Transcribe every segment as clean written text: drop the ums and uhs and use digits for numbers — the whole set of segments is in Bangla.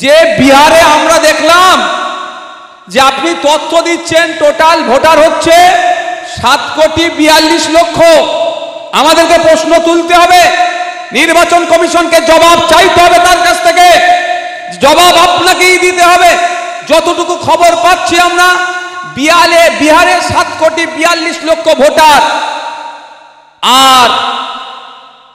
যে বিহারে আমরা দেখলাম যে আপনি তথ্য দিচ্ছেন টোটাল ভোটার হচ্ছে 7,42,00,000। আমাদেরকে প্রশ্ন তুলতে হবে, নির্বাচন কমিশনকে জবাব চাইতে হবে, তার কাছ থেকে জবাব আপনাকেই দিতে হবে। যতটুকু খবর পাচ্ছি আমরা, বিহারে 7,42,00,000 ভোটার, আর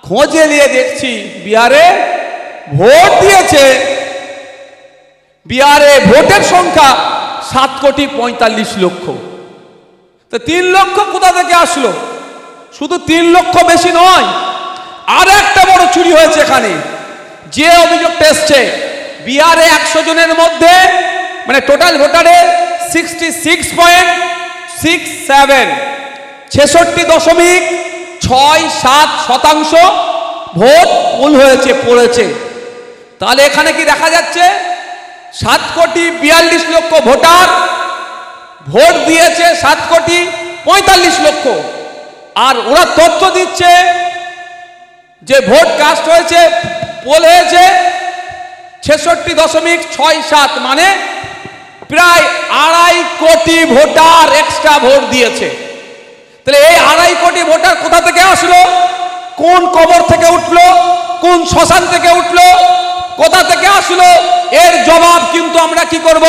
খোঁজে নিয়ে দেখছি বিহারে ভোট দিয়েছে, বিহারে ভোটের সংখ্যা 7,45,00,000। তো 3 লক্ষ কোথা থেকে আসলো? শুধু 3 লক্ষ বেশি নয়, আর একটা বড় চুরি হয়েছে এখানে। যে অভিযোগটা এসছে, বিহারে 100 জনের মধ্যে মানে টোটাল ভোটারের 66.67 66.67% ভোট ভুল হয়েছে, পড়েছে। তাহলে এখানে কি দেখা যাচ্ছে? 7,42,00,000 ভোটার ভোট দিয়েছে 7,45,00,000, আর ওরা তথ্য দিচ্ছে যে ভোট কাস্ট হয়েছে, পোল হয়েছে 66.67, মানে প্রায় 2.5 কোটি ভোটার এক্সট্রা ভোট দিয়েছে। তাহলে এই 2.5 কোটি ভোটার কোথা থেকে আসলো? কোন কবর থেকে উঠলো? কোন শ্মশান থেকে উঠলো? কোথা থেকে আসলো? এর জবাব কিন্তু আমরা কি করব?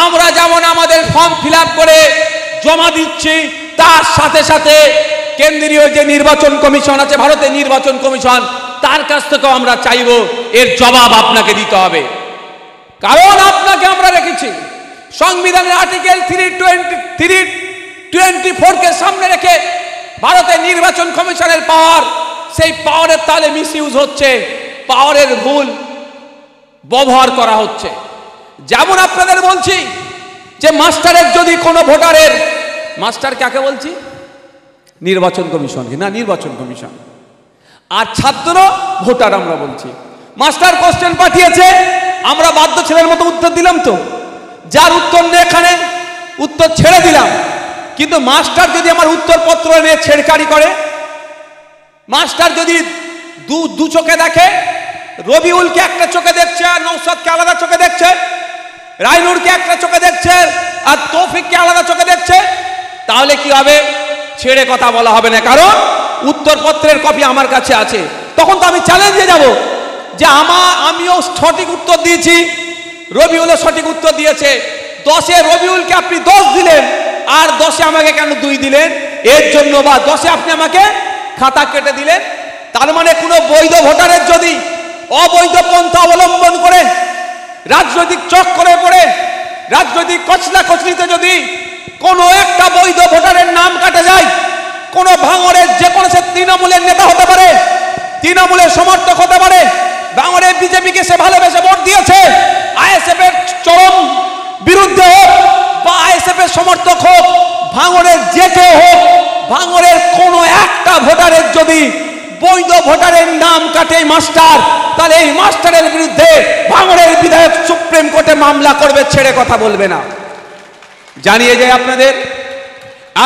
আমরা যেমন আমাদের ফর্ম ফিল আপ করে জমা দিচ্ছি, তার সাথে সাথে কেন্দ্রীয় যে নির্বাচন কমিশন আছে, ভারতের নির্বাচন কমিশন, তার কাছ থেকেও আমরা চাইব এর জবাব আপনাকে দিতে হবে। কারণ আপনাকে আমরা রেখেছি সংবিধানের আর্টিকেল 324 কে সামনে রেখে ভারতের নির্বাচন কমিশনের পাওয়ার, সেই পাওয়ারের তালে মিসইউজ হচ্ছে, পাওয়ারের ভুল ব্যবহার করা হচ্ছে। যেমন আপনাদের বলছি যে মাস্টারের যদি কোনো ভোটারের, মাস্টার কাকে বলছি? নির্বাচন কমিশনকে, না নির্বাচন কমিশন, আর ছাত্র ভোটার আমরা বলছি। মাস্টার কোশ্চেন পাঠিয়েছে, আমরা বাধ্য ছেলের মতো উত্তর দিলাম, তো যার উত্তর নেই এখানে উত্তর ছেড়ে দিলাম। কিন্তু মাস্টার যদি আমার উত্তরপত্র নিয়ে ছেড়কারি করে, মাস্টার যদি দু চোখে দেখে, রবিউলকে একটা চোখে দেখছে আর নৌসাদকে আলাদা চোখে দেখছে, রাইনুরকে একটা চোখে দেখছে আর তৌফিককে আলাদা চোখে দেখছে, তাহলে কি হবে? ছেড়ে কথা বলা হবে না, কারণ উত্তরপত্রের কপি আমার কাছে আছে। তখন তো আমি চ্যালেঞ্জে যাব যে আমিও সঠিক উত্তর দিয়েছি, রবিউলও সঠিক উত্তর দিয়েছে। 10-এ রবিউলকে আপনি 10 দিলেন, আর 10-এ আমাকে কেন 2 দিলেন? এর জন্য, বা 10-এ আপনি আমাকে খাতা কেটে দিলেন। তার মানে কোনো বৈধ ভোটারের যদি অবৈধ পন্থা অবলম্বন করে, রাজনৈতিক চক্করে পড়ে, রাজনৈতিক কচলাকচলিতে যদি কোনো একটা বৈধ ভোটারের নাম কাটা যায়, কোনো ভাঙড়ের যে কোনো, সে তৃণমূলের নেতা হতে পারে, তৃণমূলের সমর্থক হতে পারে, ভাঙড়ের বিজেপিকে সে ভালোবেসে ভোট দিয়েছে, আইএসএফ এর চরম বিরুদ্ধে হোক বা আইএসএফ এর সমর্থক হোক, ভাঙড়ের যে কেউ হোক, ভাঙড়ের কোনো একটা ভোটারের যদি বৈধ ভোটারের নাম কাটে মাস্টার, তাহলে এই মাস্টারের বিরুদ্ধে ভাঙড়ের বিধায়ক সুপ্রিম কোর্টে মামলা করবে, ছেড়ে কথা বলবে না। জানিয়ে যায়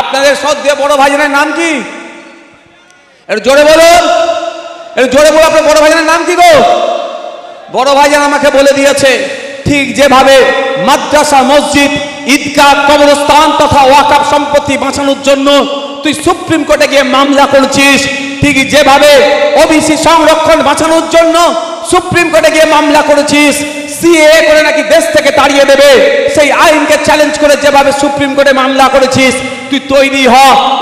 আপনাদের শ্রদ্ধেয় বড় ভাইজানের নাম কি? একটু জোরে বলুন, একটু জোরে বলুন, আপনার বড় ভাইজানের নাম কি গো? বড় ভাইজান আমাকে বলে দিয়েছে, ঠিক যেভাবে মাদ্রাসা, মসজিদ, ঈদগাহ, কবরস্থান তথা ওয়াকফ সম্পত্তি বাঁচানোর জন্য তুই সুপ্রিম কোর্টে গিয়ে মামলা করছিস, ঠিক যেভাবে ওবিসি সংরক্ষণ বাঁচানোর জন্য সুপ্রিম কোর্টে গিয়ে মামলা করেছিস, সিএএ করে নাকি দেশ থেকে তাড়িয়ে দেবে, সেই আইনকে চ্যালেঞ্জ করে যেভাবে সুপ্রিম কোর্টে মামলা করেছিস, তুই তৈরি হ,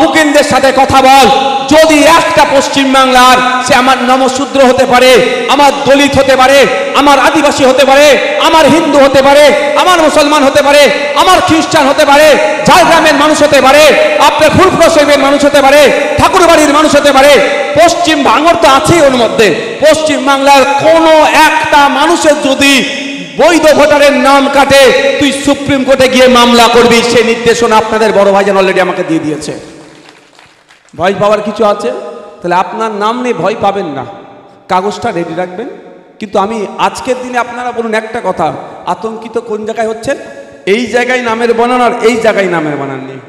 উকিলদের সাথে কথা বল। যদি একটা পশ্চিম বাংলার, সে আমার নমশূদ্র হতে পারে, আমার দলিত হতে পারে, আমার আদিবাসী হতে পারে, আমার হিন্দু হতে পারে, আমার মুসলমান হতে পারে, আমার খ্রিস্টান হতে পারে, ঝাড়গ্রামের মানুষ হতে পারে, আপনার ফুলপুরা শরীফের মানুষ হতে পারে, ঠাকুরবাড়ির মানুষ হতে পারে, পশ্চিম ভাঙড় তো আছেই ওর মধ্যে, পশ্চিম বাংলার কোনো একটা মানুষের যদি বৈধ ভোটারের নাম কাটে, তুই সুপ্রিম কোর্টে গিয়ে মামলা করবি, সেই নির্দেশনা আপনাদের বড় ভাইজান অলরেডি আমাকে দিয়ে দিয়েছে। ভয় পাওয়ার কিছু আছে? তাহলে আপনার নাম নেই, ভয় পাবেন না, কাগজটা রেডি রাখবেন। কিন্তু আমি আজকের দিনে আপনারা বলুন একটা কথা, আতঙ্কিত কোন জায়গায় হচ্ছেন? এই জায়গায় নামের বানান আর এই জায়গায় নামের বানান নেই,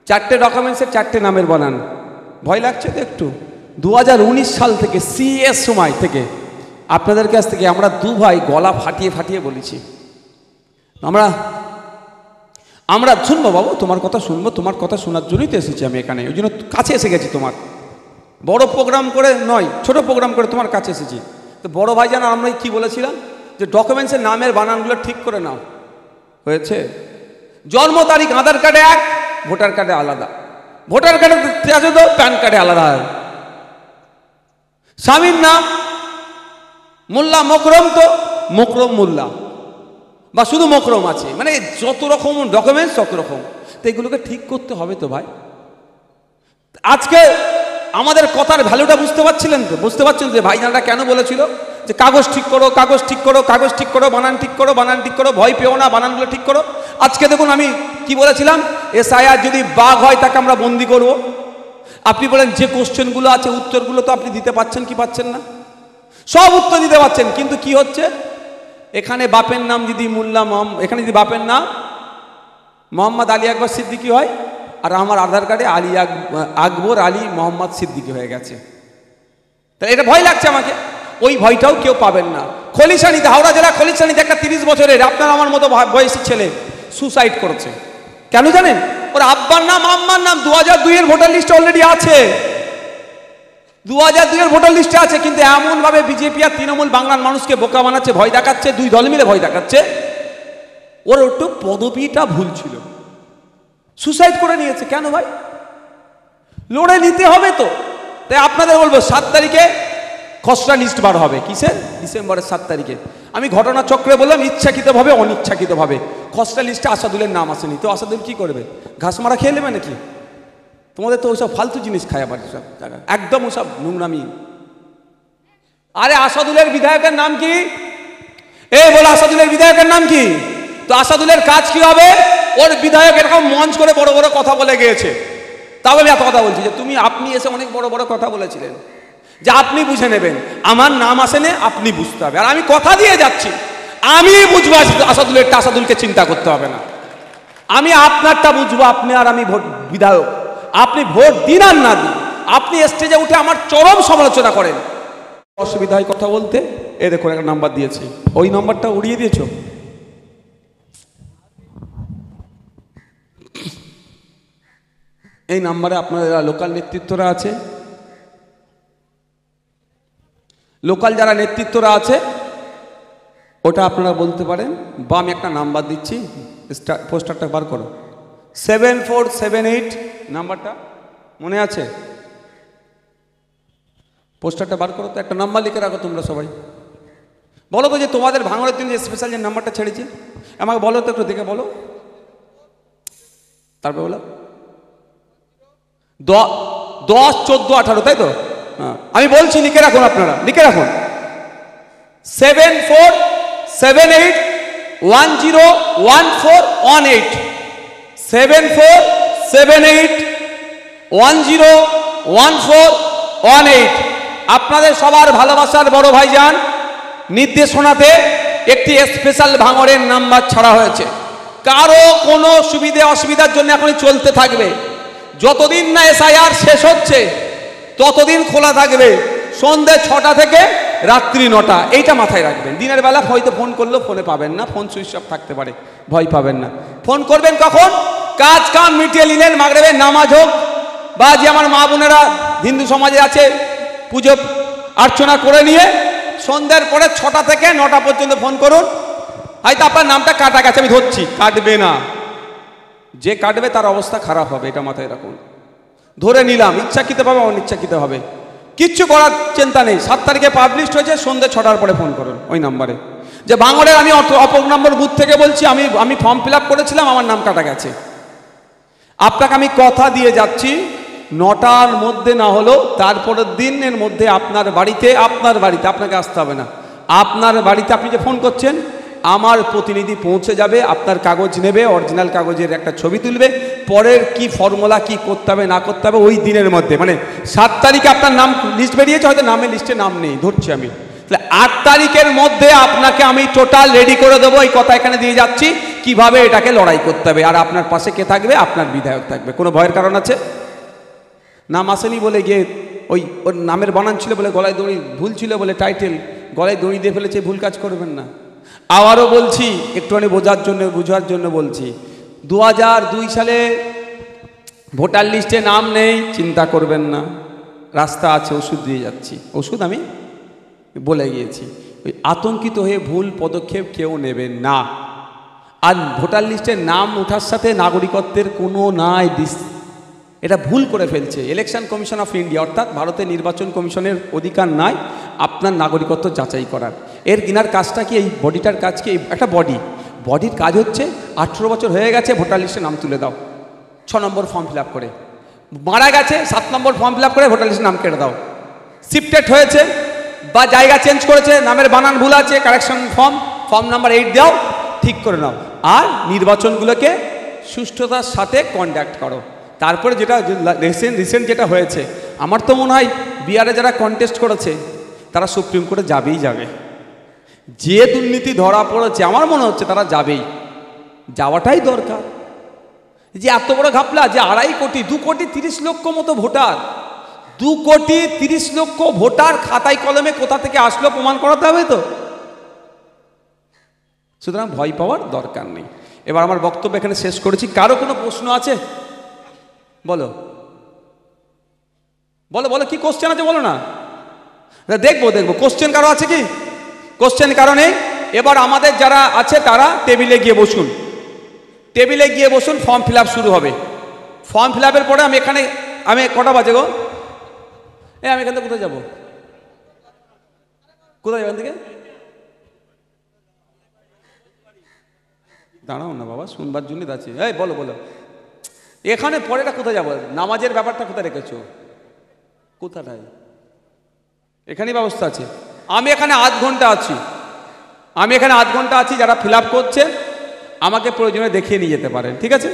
4টে ডকুমেন্টসের 4টে নামের বানান। ভয় লাগছে তো একটু? 2019 সাল থেকে, সিএস সময় থেকে আপনাদের কাছ থেকে আমরা দু ভাই গলা ফাটিয়ে ফাটিয়ে বলেছি, আমরা শুনবো বাবু, তোমার কথা শুনবো, তোমার কথা শোনার জন্যই তো এসেছি আমি এখানে, ওই জন্য কাছে এসে গেছি। তোমার বড় প্রোগ্রাম করে নয়, ছোট প্রোগ্রাম করে তোমার কাছে এসেছি। তো বড় ভাইজান আমরা কি বলেছিলাম যে ডকুমেন্টসের নামের বানানগুলো ঠিক করে নাও, হয়েছে? জন্ম তারিখ আধার কার্ডে এক, ভোটার কার্ডে আলাদা, ভোটার কার্ডে আছে তো প্যান কার্ডে আলাদা। স্বামীর নাম মোল্লা মকরম, তো মকরম মোল্লা বা শুধু মকরম আছে, মানে যত রকম ডকুমেন্টস তত রকম। তো এগুলোকে ঠিক করতে হবে তো ভাই। আজকে আমাদের কথার ভ্যালুটা বুঝতে পারছিলেন তো? বুঝতে পারছেন যে ভাইজানরা কেন বলেছিল যে কাগজ ঠিক করো, কাগজ ঠিক করো, কাগজ ঠিক করো, বানান ঠিক করো, বানান ঠিক করো, ভয় পেও না, বানানগুলো ঠিক করো। আজকে দেখুন আমি কি বলেছিলাম, এসআইআর যদি বাঘ হয় তাকে আমরা বন্দি করব। আপনি বলেন যে কোশ্চেনগুলো আছে উত্তরগুলো তো আপনি দিতে পারছেন কি পাচ্ছেন না? সব উত্তর দিতে পারছেন, কিন্তু কি হচ্ছে এখানে বাপের নাম যদি এখানে যদি বাপের নাম মোহাম্মদ আলী আকবর সিদ্দিকী হয়, আর আমার আধার কার্ডে আকবর আলী মোহাম্মদ সিদ্দিকী হয়ে গেছে, তাহলে এটা ভয় লাগছে আমাকে। ওই ভয়টাও কেউ পাবেন না। খলিশানিতে, হাওড়া জেলা খলিশানিতে একটা 30 বছরের আপনার আমার মতো বয়সী ছেলে সুসাইড করেছে। কেন জানেন? ওর আব্বার নাম আম্মার নাম 2002 এর ভোটার লিস্টে অলরেডি আছে, 2002 এর ভোটার লিস্টে আছে, কিন্তু এমনভাবে বিজেপি আর তৃণমূল বাংলার মানুষকে বোকা বানাচ্ছে, ভয় দেখাচ্ছে, দুই দল মিলে ভয় দেখাচ্ছে। ওর একটু পদবিটা ভুল ছিল, সুসাইড করে নিয়েছে। কেন ভাই? লড়ে নিতে হবে তো। তাই আপনাদের বলবো 7 তারিখে খসড়া লিস্ট বার হবে। কিসের? ডিসেম্বরের 7 তারিখে। আমি ঘটনাচক্রে বললাম ইচ্ছাকৃতভাবে অনিচ্ছাকৃতভাবে খসড়া লিস্টে আসাদুলের নাম আসেনি। তো আসাদুল কি করবে? ঘাস মারা খেয়ে নেবে নাকি? তোমাদের তো ওইসব ফালতু জিনিস খায় আবার সব জায়গায়, একদম ওসব নোংরামি। আরে আসাদুলের বিধায়কের নাম কি? বলো আসাদুলের বিধায়কের নাম কি? তো আসাদুলের কাজ কি হবে? ওর বিধায়ক এরকম মঞ্চ করে বড় বড় কথা বলে গিয়েছে। তাহলে এত কথা বলছি যে আপনি এসে অনেক বড় বড় কথা বলেছিলেন যে আপনি বুঝে নেবেন, আমার নাম আসেনে, আপনি বুঝতে হবে। আর আমি কথা দিয়ে যাচ্ছি, আমি বুঝবো আসাদুলেরটা, আসাদুলকে চিন্তা করতে হবে না। আমি আপনারটা বুঝবো, আপনি আর আমি বিধায়ক, আপনি ভোট দিন আর না দিন, আপনি স্টেজে উঠে আমার চরম সমালোচনা করেন। অসুবিধায় কথা বলতে দেখুন একটা নাম্বার দিয়েছি, ওই নাম্বারটা উড়িয়ে দিয়েছ। এই নাম্বারে আপনাদের লোকাল নেতৃত্বরা আছে, লোকাল যারা নেতৃত্বরা আছে ওটা আপনারা বলতে পারেন। বা আমি একটা নাম্বার দিচ্ছি, পোস্টারটা বার করো, 7478 নাম্বারটা মনে আছে? পোস্টারটা বার করো তো, একটা নাম্বার লিখে রাখো তোমরা সবাই। বলো তো যে তোমাদের ভাঙড়ের দিন যে স্পেশাল যে নাম্বারটা ছেড়েছি, আমাকে বলো তো, একটু দেখে বলো, তারপর বলো 10 14 18, তাই তো? হ্যাঁ, আমি বলছি লিখে রাখুন, আপনারা লিখে রাখুন 7478101418, 7478101418। আপনাদের সবার ভালোবাসার বড় ভাইজান নির্দেশনাতে একটি স্পেশাল ভাঙড়ের নাম্বার ছাড়া হয়েছে। কারো কোনো সুবিধে অসুবিধার জন্য এখনই চলতে থাকবে, যতদিন না এসআইআর শেষ হচ্ছে ততদিন খোলা থাকবে, সন্ধ্যে 6টা থেকে রাত্রি 9টা। এইটা মাথায় রাখবেন। দিনের বেলা হয়তো ফোন করলেও ফোনে পাবেন না, ফোন সুইচ অফ থাকতে পারে, ভয় পাবেন না। ফোন করবেন কখন? কাজ কাম মিটিয়ে নিলেন, মাগরিবের নামাজ হোক, বা যে আমার মা বোনেরা হিন্দু সমাজে আছে পুজো অর্চনা করে নিয়ে সন্ধ্যের পরে 6টা থেকে 9টা পর্যন্ত ফোন করুন। হয়তো আপনার নামটা কাটা গেছে, আমি ধরছি, কাটবে না, যে কাটবে তার অবস্থা খারাপ হবে, এটা মাথায় রাখুন। ধরে নিলাম, ইচ্ছাকৃতভাবে অনিচ্ছাকৃতভাবে কিচ্ছু করার চিন্তা নেই। 7 তারিখে পাবলিশ হয়েছে, সন্ধ্যে 6টার পরে ফোন করুন ওই নাম্বারে, যে ভাঙড়ের আমি অপর নম্বর বুথ থেকে বলছি, আমি ফর্ম ফিল আপ করেছিলাম, আমার নাম কাটা গেছে। আপনাকে আমি কথা দিয়ে যাচ্ছি, 9টার মধ্যে না হলেও তারপরের দিনের মধ্যে আপনার বাড়িতে আপনাকে আসতে হবে না, আপনার বাড়িতে আপনি যে ফোন করছেন আমার প্রতিনিধি পৌঁছে যাবে, আপনার কাগজ নেবে, অরিজিনাল কাগজের একটা ছবি তুলবে, পরের কি ফর্মুলা কি করতে হবে না করতে হবে ওই দিনের মধ্যে, মানে 7 তারিখে আপনার নাম লিস্ট বেরিয়েছে, হয়তো নামের লিস্টে নাম নেই, ধরছি আমি, তাহলে 8 তারিখের মধ্যে আপনাকে আমি টোটাল রেডি করে দেবো। এই কথা এখানে দিয়ে যাচ্ছি কিভাবে এটাকে লড়াই করতে হবে। আর আপনার পাশে কে থাকবে? আপনার বিধায়ক থাকবে। কোনো ভয়ের কারণ আছে? নাম আসেনি বলে গিয়ে ওর নামের বানান ছিল বলে, গলায় দড়ি ভুল ছিল বলে টাইটেল গলায় দড়ি দিয়ে ফেলেছে, ভুল কাজ করবেন না। আবারও বলছি, একটুখানি বোঝার জন্য বলছি, 2002 সালে ভোটার লিস্টে নাম নেই, চিন্তা করবেন না, রাস্তা আছে, ওষুধ দিয়ে যাচ্ছি, ওষুধ আমি বলে গিয়েছি। ওই আতঙ্কিত হয়ে ভুল পদক্ষেপ কেউ নেবেন না। আর ভোটার লিস্টের নাম ওঠার সাথে নাগরিকত্বের কোনো নাই, এটা ভুল করে ফেলছে। ইলেকশন কমিশন অফ ইন্ডিয়া অর্থাৎ ভারতের নির্বাচন কমিশনের অধিকার নাই আপনার নাগরিকত্ব যাচাই করার। এর কিনার কাজটা কি, এই বডিটার কাজ কি, একটা বডির কাজ হচ্ছে 18 বছর হয়ে গেছে, ভোটার লিস্টে নাম তুলে দাও, 6 নম্বর ফর্ম ফিল আপ করে। মারা গেছে, 7 নম্বর ফর্ম ফিল আপ করে ভোটার লিস্টে নাম কেটে দাও। শিফটেড হয়েছে বা জায়গা চেঞ্জ করেছে, নামের বানান ভুল আছে, কারেকশন ফর্ম নাম্বার 8 দাও, ঠিক করে নাও। আর নির্বাচনগুলোকে সুষ্ঠুতার সাথে কন্ডাক্ট করো। তারপরে যেটা রিসেন্ট যেটা হয়েছে, আমার তো মনে হয় বিহারে যারা কন্টেস্ট করেছে তারা সুপ্রিম কোর্টে যাবেই যাবে। যে দুর্নীতি ধরা পড়েছে আমার মনে হচ্ছে তারা যাবেই, যাওয়াটাই দরকার। যে এত বড় ঘাপলা, যে 2.5 কোটি 2 কোটি 30 লক্ষ মতো ভোটার, 2 কোটি 30 লক্ষ ভোটার খাতায় কলমে কোথা থেকে আসলো প্রমাণ করাতে হবে তো। সুতরাং ভয় পাওয়ার দরকার নেই। এবার আমার বক্তব্য এখানে শেষ করেছি। কারো কোনো প্রশ্ন আছে? বলো বলো বলো, কি কোশ্চেন আছে বলো না, দেখবো কোশ্চেন কারো আছে কি? কোশ্চেন কারণে এবার আমাদের যারা আছে তারা টেবিলে গিয়ে বসুন, ফর্ম ফিল আপ শুরু হবে। ফর্ম ফিল আপের পরে আমি কটা বাজে গো, আমি এখান থেকে কোথায় যাবো, এখান থেকে দাঁড়াও না বাবা, শুনবার জন্য যাচ্ছি। বলো বলো, এখানে পরেটা কোথায় যাবো, নামাজের ব্যাপারটা কোথায় রেখেছো, কোথাটায়? এখানেই ব্যবস্থা আছে। আমি এখানে আধ ঘন্টা আছি, যারা ফিল আপ করছেন আমাকে প্রয়োজনে দেখিয়ে নিয়ে যেতে পারেন, ঠিক আছে?